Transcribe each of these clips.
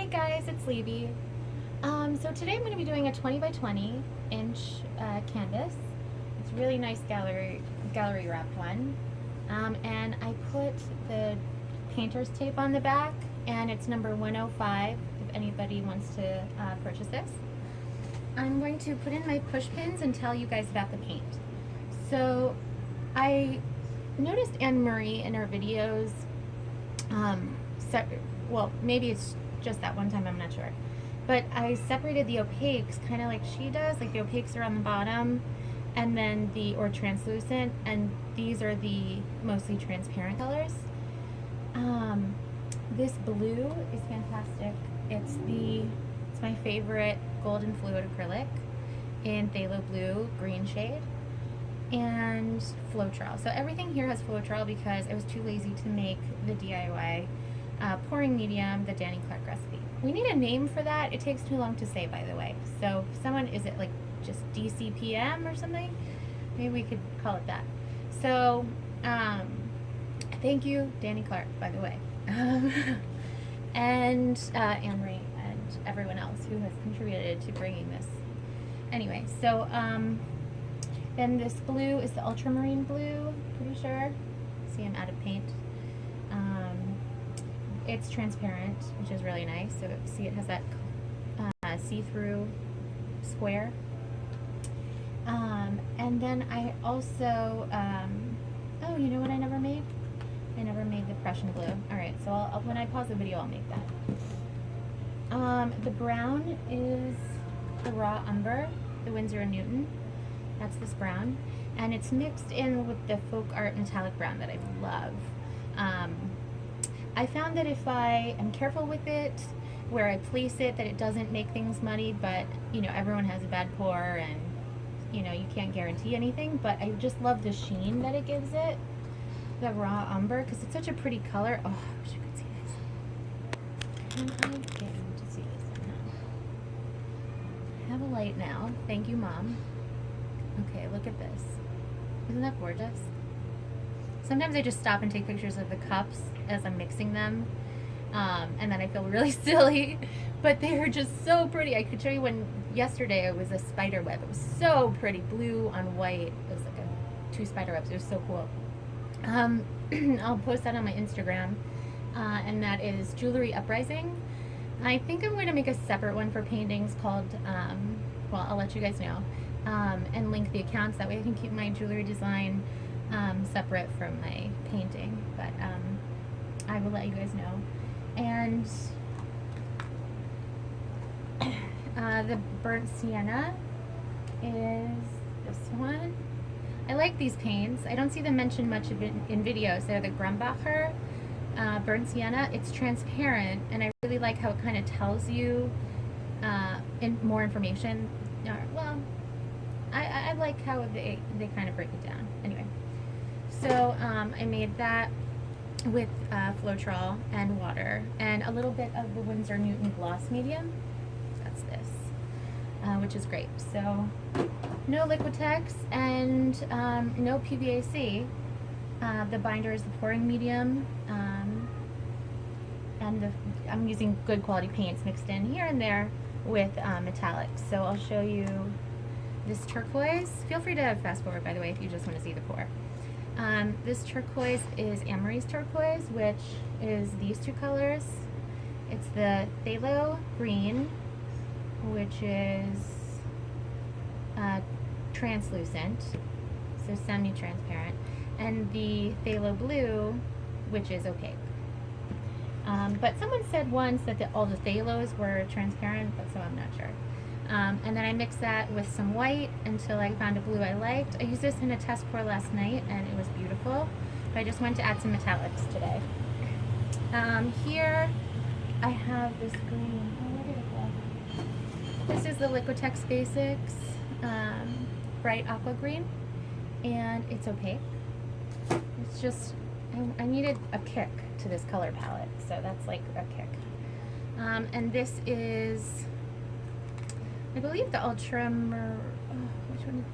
Hey guys, it's Levy. So today I'm going to be doing a 20 by 20 inch canvas. It's a really nice gallery wrapped one. And I put the painter's tape on the back, and it's number 105 if anybody wants to purchase this. I'm going to put in my push pins and tell you guys about the paint. So I noticed Anne Marie in her videos, well, maybe it's just that one time, I'm not sure. But I separated the opaques kind of like she does, like the opaques are on the bottom and then or translucent, and these are the mostly transparent colors. This blue is fantastic. It's my favorite golden fluid acrylic in phthalo blue green shade, and Floetrol. So everything here has Floetrol because I was too lazy to make the DIY pouring medium, the Danny Clark recipe. We need a name for that. It takes too long to say, by the way. So if someone, is it like just DCPM or something? Maybe we could call it that. So thank you, Danny Clark, by the way. And Anne-Marie and everyone else who has contributed to bringing this. Anyway, so then this blue is the ultramarine blue, pretty sure. See, I'm out of paint. It's transparent, which is really nice. So see, it has that see-through square. And then I also, oh, you know what I never made? I never made the Prussian blue. All right, so when I pause the video, I'll make that. The brown is the raw umber, the Winsor & Newton. That's this brown. And it's mixed in with the folk art metallic brown that I love. I found that if I am careful with it, where I place it, that it doesn't make things muddy, but you know, everyone has a bad pour and you know, you can't guarantee anything, but I just love the sheen that it gives it, the raw umber, because it's such a pretty color. Oh, I wish I could see this. Can I get you to see this somehow? I have a light now. Thank you, Mom. Okay, look at this. Isn't that gorgeous? Sometimes I just stop and take pictures of the cups as I'm mixing them, and then I feel really silly, but they are just so pretty. I could show you one yesterday. It was a spider web. It was so pretty, blue on white. It was like two spider webs. It was so cool. I'll post that on my Instagram, and that is Jewelry Uprising. I think I'm going to make a separate one for paintings called, well, I'll let you guys know, and link the accounts. That way I can keep my jewelry design separate from my painting, but I will let you guys know. And the burnt sienna is this one. I like these paints. I don't see them mentioned much in videos. They're the Grumbacher burnt sienna. It's transparent, and I really like how it kind of tells you more information. Well, I like how they kind of break it down. Anyway. So I made that with Floetrol and water and a little bit of the Winsor & Newton gloss medium. That's this, which is great. So no Liquitex and no PVAC. The binder is the pouring medium, and I'm using good quality paints mixed in here and there with metallics. So I'll show you this turquoise. Feel free to fast forward, by the way, if you just want to see the pour. This turquoise is Anne Marie's turquoise, which is these two colors. It's the phthalo green, which is translucent, so semi-transparent, and the phthalo blue, which is opaque. But someone said once that all the phthalos were transparent, but so I'm not sure. And then I mixed that with some white until I found a blue I liked. I used this in a test pour last night and it was beautiful, but I just wanted to add some metallics today. Here I have this green. Oh, where did it go? This is the Liquitex Basics bright aqua green, and it's opaque. It's just, I needed a kick to this color palette, so that's like a kick. And this is, I believe, the which one?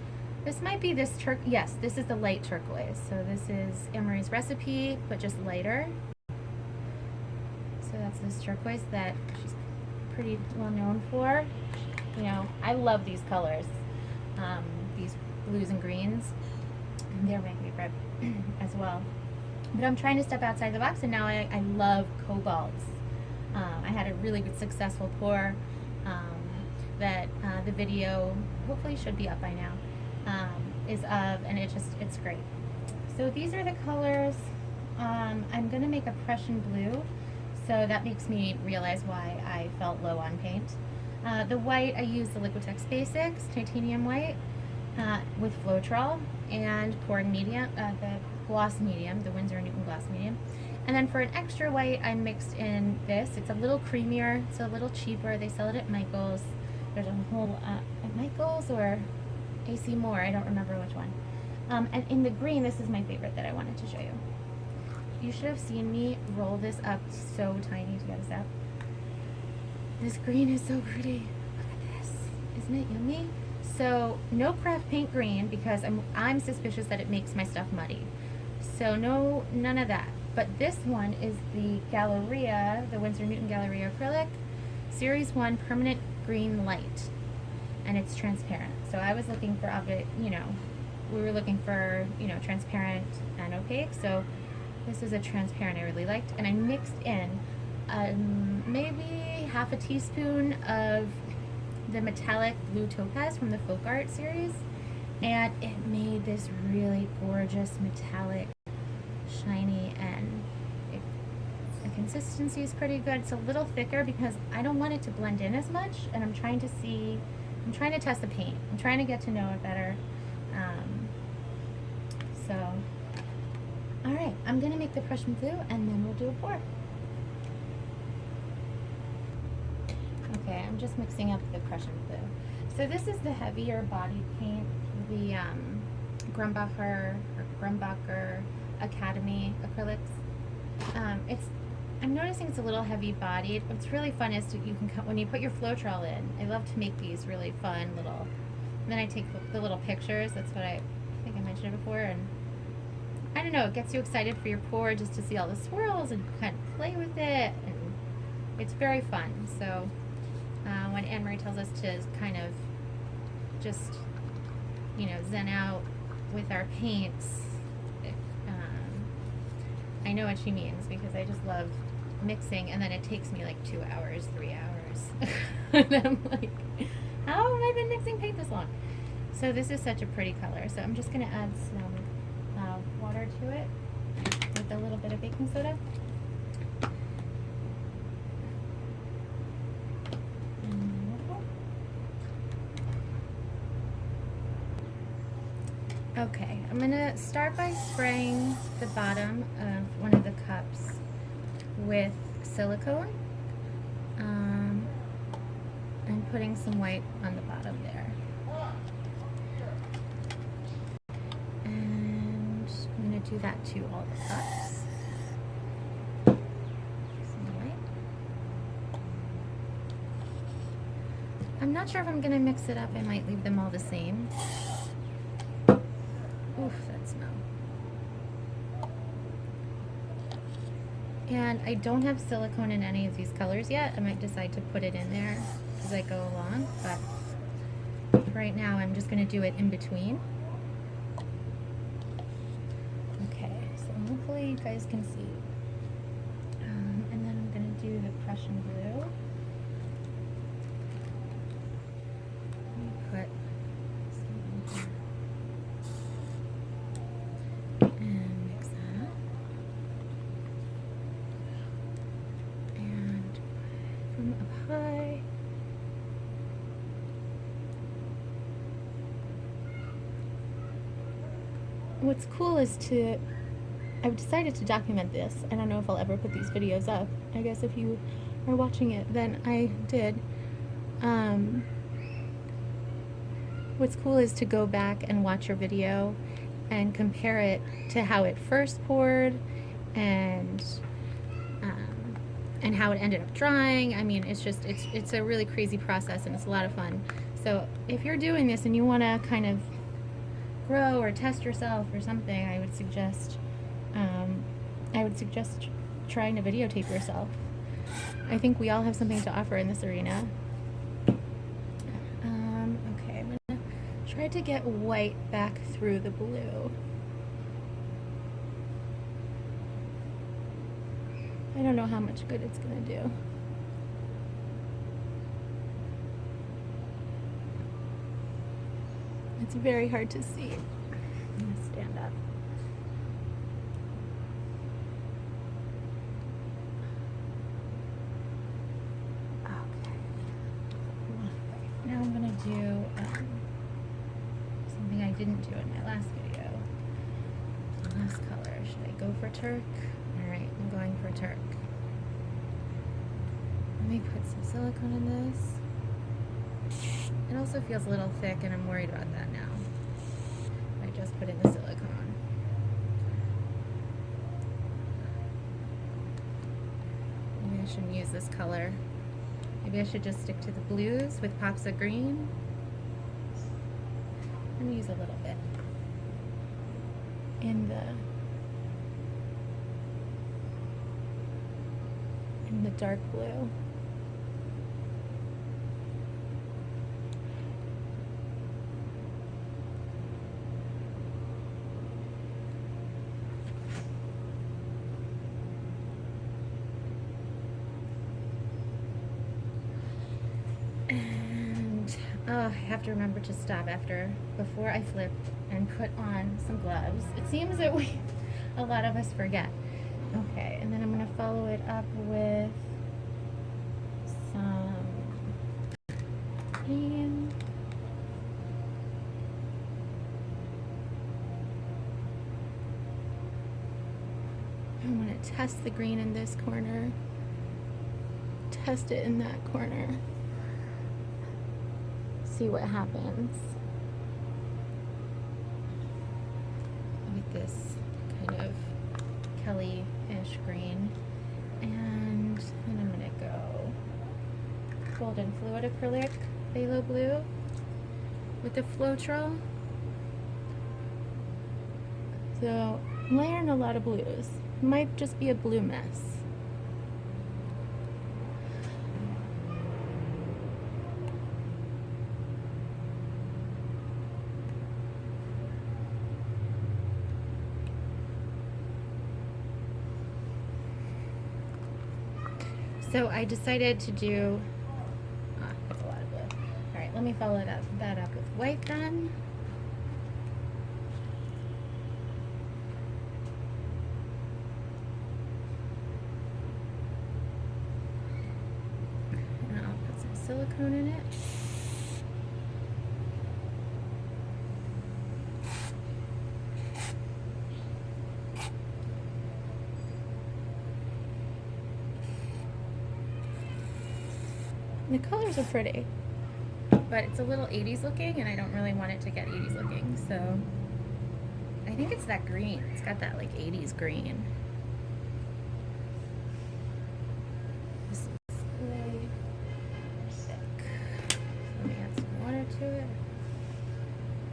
This might be this yes, this is the light turquoise. So this is Anne Marie's recipe, but just lighter. So that's this turquoise that she's pretty well known for. You know, I love these colors, these blues and greens. They're my favorite as well. But I'm trying to step outside the box, and now I love cobalts. I had a really good successful pour that the video hopefully should be up by now is of, and it's great. So these are the colors. I'm going to make a Prussian blue, so that makes me realize why I felt low on paint. The white, I used the Liquitex Basics titanium white with Floetrol and pouring medium, the gloss medium, the Winsor & Newton gloss medium. And then for an extra white, I mixed in this. It's a little creamier, it's a little cheaper. They sell it at Michael's. There's a whole, at Michael's or AC Moore, I don't remember which one. And in the green, this is my favorite that I wanted to show you. You should have seen me roll this up so tiny to get this out. This green is so pretty. Look at this. Isn't it yummy? So no craft paint green because I'm suspicious that it makes my stuff muddy. So no, none of that. But this one is the Galleria, the Winsor & Newton Galleria Acrylic Series 1 Permanent Green Light. And it's transparent. So I was looking for, you know, we were looking for, you know, transparent and opaque. So this is a transparent I really liked. And I mixed in maybe half a teaspoon of the metallic blue topaz from the Folk Art series. And it made this really gorgeous metallic, shiny, and the consistency is pretty good. It's a little thicker because I don't want it to blend in as much, and I'm trying to test the paint. I'm trying to get to know it better. All right, I'm gonna make the Prussian blue and then we'll do a pour. Okay, I'm just mixing up the Prussian blue. So this is the heavier body paint, the Grumbacher Academy acrylics. I'm noticing it's a little heavy bodied. What's really fun is when you put your Floetrol in, I love to make these really fun little, and then I take the little pictures. That's what I think I mentioned it before, and I don't know, it gets you excited for your pour just to see all the swirls and kind of play with it, and it's very fun. So when Anne-Marie tells us to kind of just, you know, zen out with our paints, I know what she means because I just love mixing, and then it takes me like 2 hours, 3 hours. And I'm like, how have I been mixing paint this long? So this is such a pretty color. So I'm just going to add some water to it with a little bit of baking soda. Okay, I'm going to start by spraying the bottom of one of the cups with silicone and putting some white on the bottom there. And I'm going to do that to all the cups. Some white. I'm not sure if I'm going to mix it up. I might leave them all the same. Oof, that smell. And I don't have silicone in any of these colors yet. I might decide to put it in there as I go along, but right now I'm just going to do it in between. Okay, so hopefully you guys can see. And then I'm going to do the Prussian blue. Let me put some in here. And mix that up. And from up high. What's cool is I've decided to document this. I don't know if I'll ever put these videos up. I guess if you are watching it, then I did. What's cool is to go back and watch your video and compare it to how it first poured and how it ended up drying. I mean, it's a really crazy process, and it's a lot of fun. So if you're doing this and you want to kind of grow or test yourself or something, I would suggest trying to videotape yourself. I think we all have something to offer in this arena. Okay, I'm gonna try to get white back through the blue. I don't know how much good it's gonna do. It's very hard to see. I'm gonna stand up. Okay. Now I'm gonna do something I didn't do in my last video. Last color. Should I go for Turk? Alright, I'm going for Turk. Let me put some silicone in this. It also feels a little thick and I'm worried about that now. I just put in the silicone. Maybe I shouldn't use this color. Maybe I should just stick to the blues with pops of green. I'm gonna use a little bit in the dark blue. And oh, I have to remember to stop before I flip and put on some gloves. It seems that a lot of us forget. Okay, and then I'm going to follow it up with some green. I'm going to test the green in this corner, test it in that corner, see what happens with this kind of Kelly-ish green. And then I'm going to go Golden Fluid Acrylic Phthalo Blue with the Floetrol. So I'm layering a lot of blues. It might just be a blue mess. So I decided to do, that's a lot of blue. All right, let me follow that up with white then. And I'll put some silicone in it. The colors are pretty, but it's a little 80s looking and I don't really want it to get 80s looking, so I think it's that green. It's got that like 80s green. This is way thick. Let me add some water to it.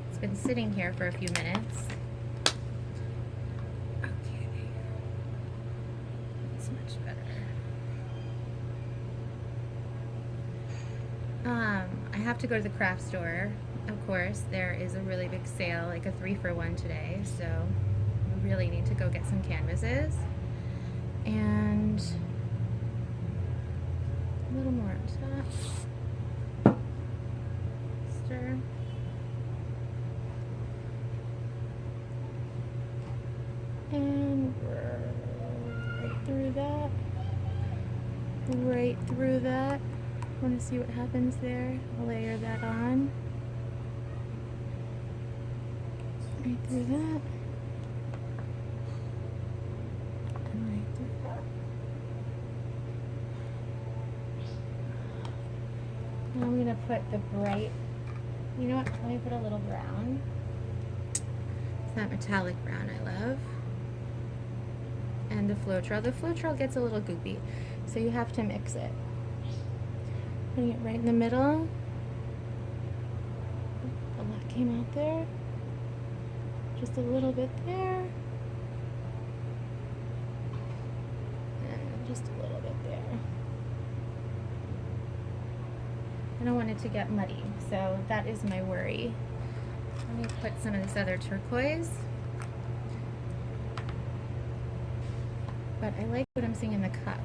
It's been sitting here for a few minutes. Okay, that's much better. I have to go to the craft store. Of course, there is a really big sale, like a 3-for-1 today, so we really need to go get some canvases. And a little more on top. Stir. And right through that. Right through that. Want to see what happens there. I'll layer that on. Right through that. And right through that. Now I'm going to put the bright, you know what, let me put a little brown. It's that metallic brown I love. And the Floetrol. The Floetrol gets a little goopy, so you have to mix it. Putting it right in the middle. A lot came out there. Just a little bit there. And just a little bit there. I don't want it to get muddy, so that is my worry. Let me put some of this other turquoise. But I like what I'm seeing in the cup.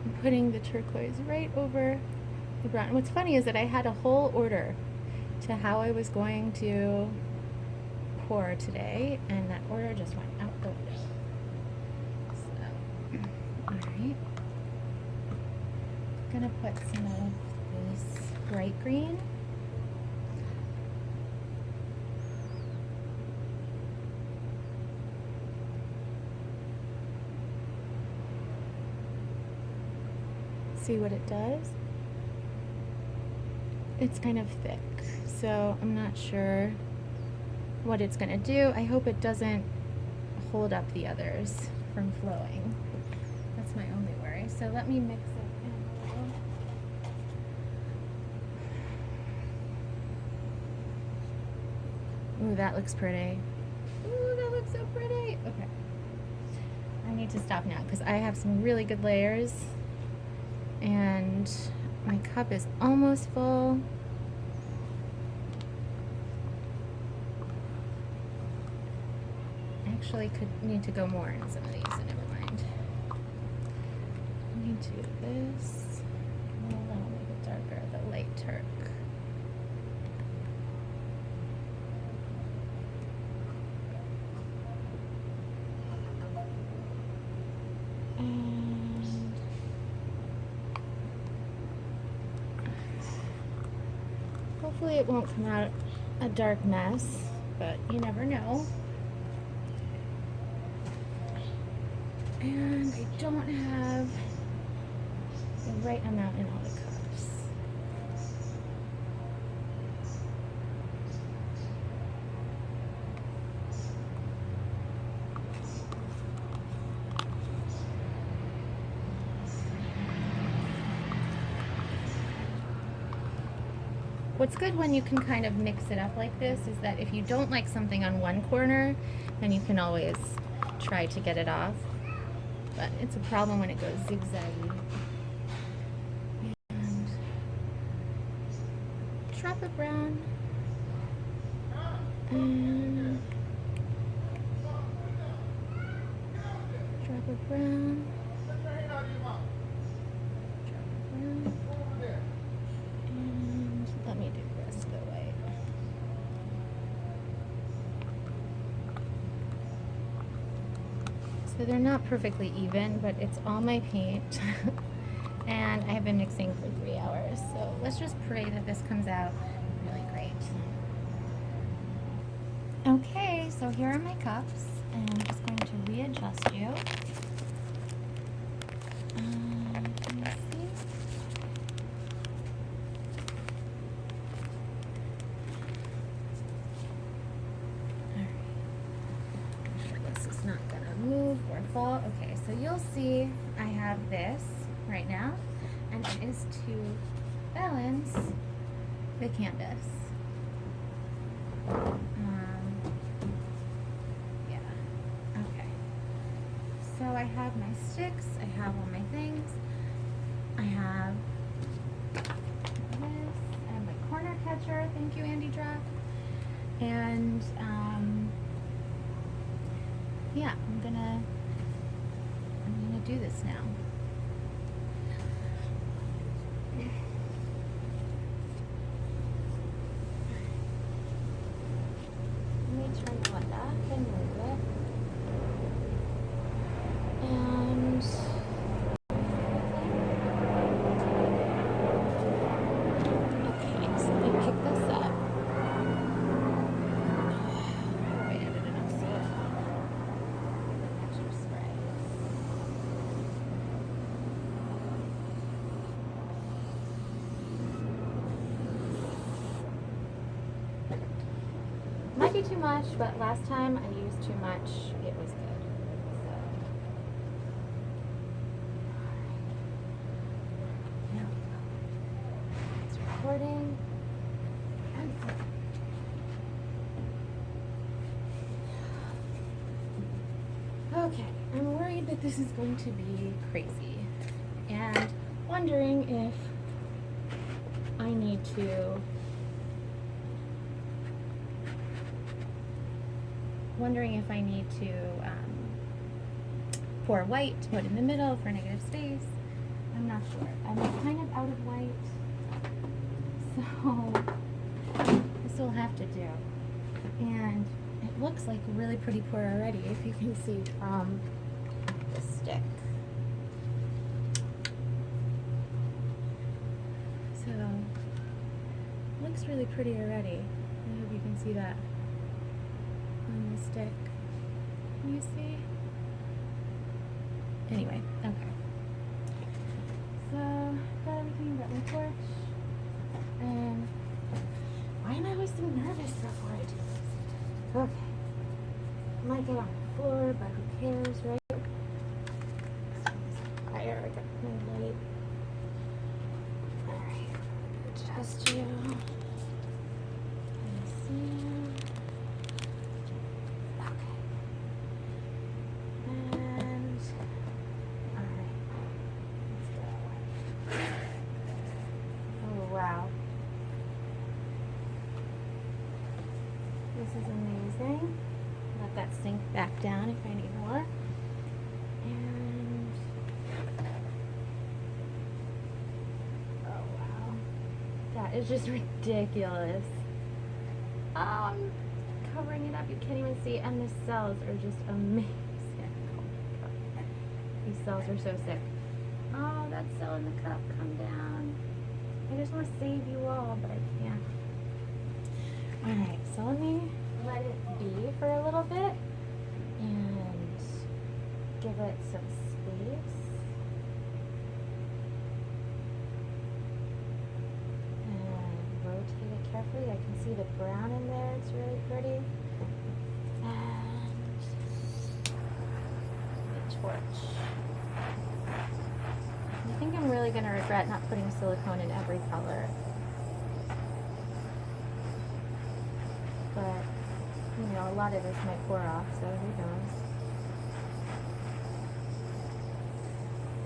I'm putting the turquoise right over the brown. And what's funny is that I had a whole order to how I was going to pour today, and that order just went out the window. So, alright. I'm gonna put some of this bright green. See what it does. It's kind of thick, so I'm not sure what it's gonna do. I hope it doesn't hold up the others from flowing. That's my only worry. So let me mix it in a little. Ooh, that looks pretty. Ooh, that looks so pretty. Okay. I need to stop now because I have some really good layers and my cup is almost full. Actually could need to go more in some of these, so never mind. I need to do this. Oh, that'll make it darker, the light turk. And hopefully it won't come out a dark mess, but you never know. And I don't have the right amount in all the cups. What's good when you can kind of mix it up like this is that if you don't like something on one corner, then you can always try to get it off. But it's a problem when it goes zigzaggy. And drop of brown. And drop of brown. Drop of brown. And let me do the rest of the white. So they're not perfectly even, but it's all my paint. And I have been mixing for 3 hours. So let's just pray that this comes out really great. Okay, so here are my cups, and I'm just going to readjust you. Let me see. Alright. This is not going to move or fall. Okay, so you'll see I have this right now, and it is to balance the canvas. Yeah, okay. So I have my sticks, I have all my things, I have this, I have my corner catcher, thank you Andy Drop, and yeah, I'm gonna do this now. Let me turn one back and move it. And okay, so let me pick this up. Oh, wait, I didn't know see it. Extra spray. Might be too much, but last time I used too much, it was good. So, there we go. That's right. Okay, I'm worried that this is going to be crazy and wondering if I need to pour white to put in the middle for negative space. I'm not sure. I'm kind of out of white, so this will have to do. And it looks like a really pretty pour already, if you can see from the stick. So, it looks really pretty already. I hope you can see that on the stick. Can you see? Anyway, okay. So, got everything, got my torch. And why am I always so nervous before I do this? Okay. I might get on the floor, but who cares, right? Fire, I got my light. Alright, adjust you. Wow. This is amazing. Let that sink back down if I need more. And oh wow. That is just ridiculous. Oh, I'm covering it up. You can't even see. And the cells are just amazing. Oh my God. These cells are so sick. Oh, that cell in the cup, come down. I just want to save you all, but I can't. Alright, so let me let it be for a little bit and give it some space. And rotate it carefully. I can see the brown in there, it's really pretty. And the torch. I think I'm really going to regret not putting silicone in every color. But, you know, a lot of this might pour off, so who knows.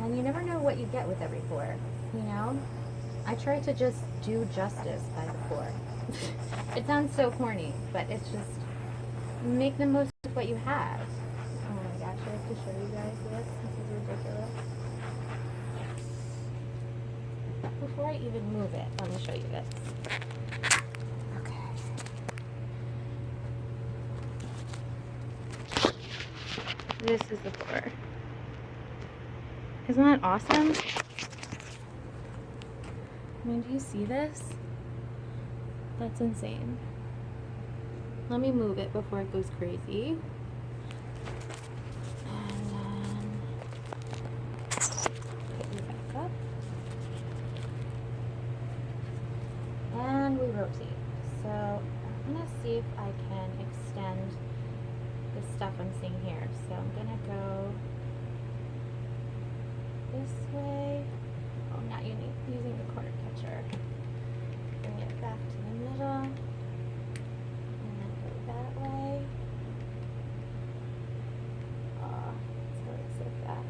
And you never know what you get with every pour, you know? I try to just do justice by the pour. It sounds so corny, but it's just make the most of what you have. Oh my gosh, I have to show you guys this. This is ridiculous. Before I even move it, let me show you this. Okay. This is the pour. Isn't that awesome? I mean, do you see this? That's insane. Let me move it before it goes crazy. And then put you back up. And we rotate. So I'm going to see if I can extend the stuff I'm seeing here. So I'm going to go this way. Oh, not using the corner catcher. Bring it back to the middle. And then go that way. Oh, it's going so fast.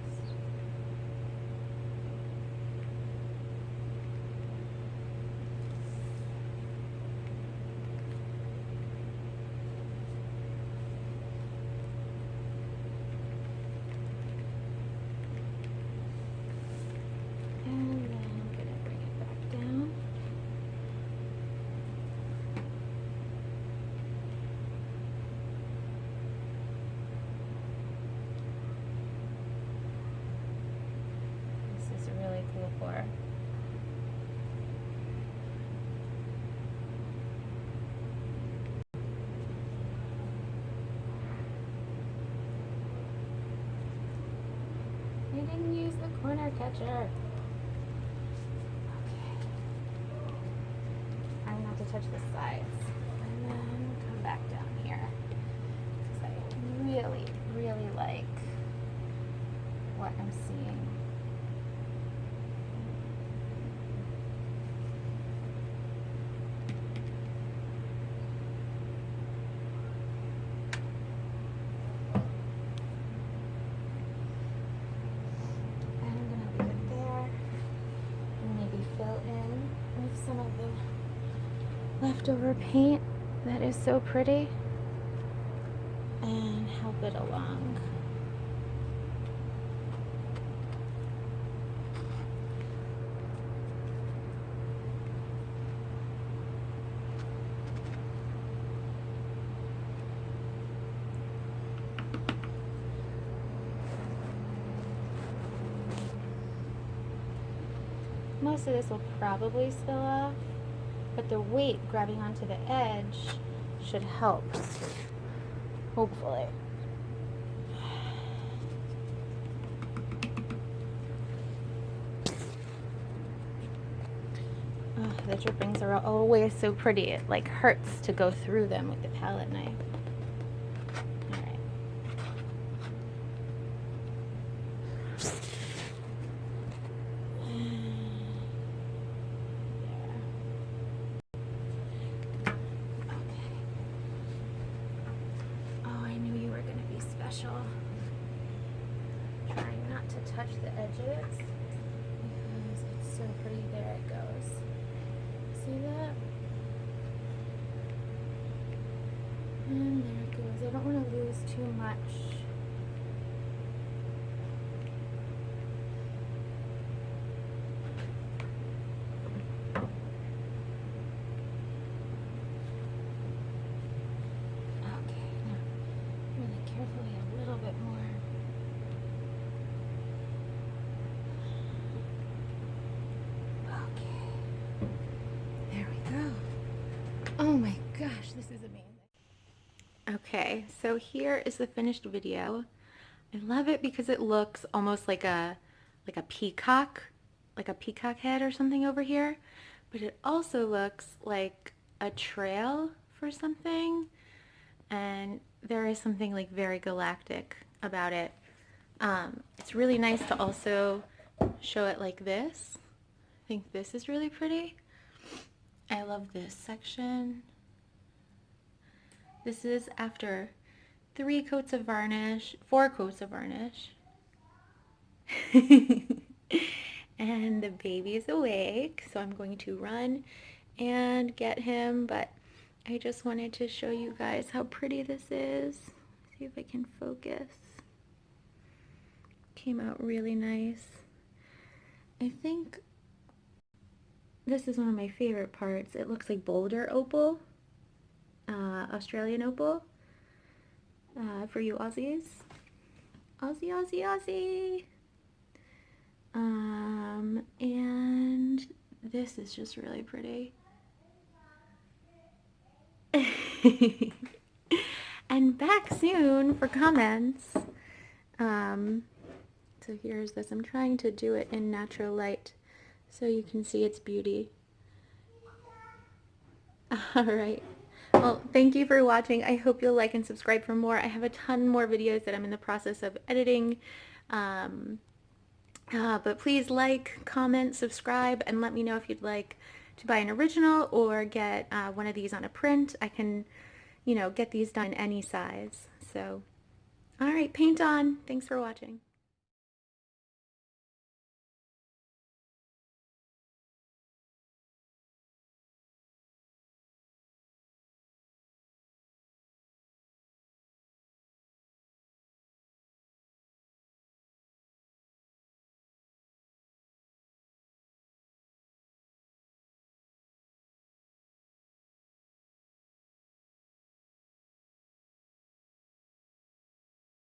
For. You didn't use the corner catcher. Okay. I'm going to have to touch the sides and then come back down here because I really, really like what I'm seeing. leftover paint that is so pretty and help it along. Most of this will probably spill off, but the weight grabbing onto the edge should help, hopefully. Oh, the drippings are always so pretty. It like hurts to go through them with the palette knife. Alright. Special. Trying not to touch the edges because it's so pretty. There it goes. See that? And there it goes. I don't want to lose too much. Carefully a little bit more. Okay. There we go. Oh my gosh, this is amazing. Okay, so here is the finished video. I love it because it looks almost like a peacock, like a peacock head or something over here, but it also looks like a trail for something. And there is something like very galactic about it. It's really nice to also show it like this. I think this is really pretty. I love this section. This is after 4 coats of varnish. And the baby is awake, so I'm going to run and get him, but I just wanted to show you guys how pretty this is. See if I can focus. Came out really nice. I think this is one of my favorite parts. It looks like boulder opal, Australian opal, for you Aussies. Aussie, Aussie, Aussie. And this is just really pretty. And back soon for comments. So here's this. I'm trying to do it in natural light so you can see its beauty. Alright. Well, thank you for watching. I hope you'll like and subscribe for more. I have a ton more videos that I'm in the process of editing. But please like, comment, subscribe, and let me know if you'd like to buy an original or get one of these on a print. I can, get these done any size. So, alright, paint on. Thanks for watching.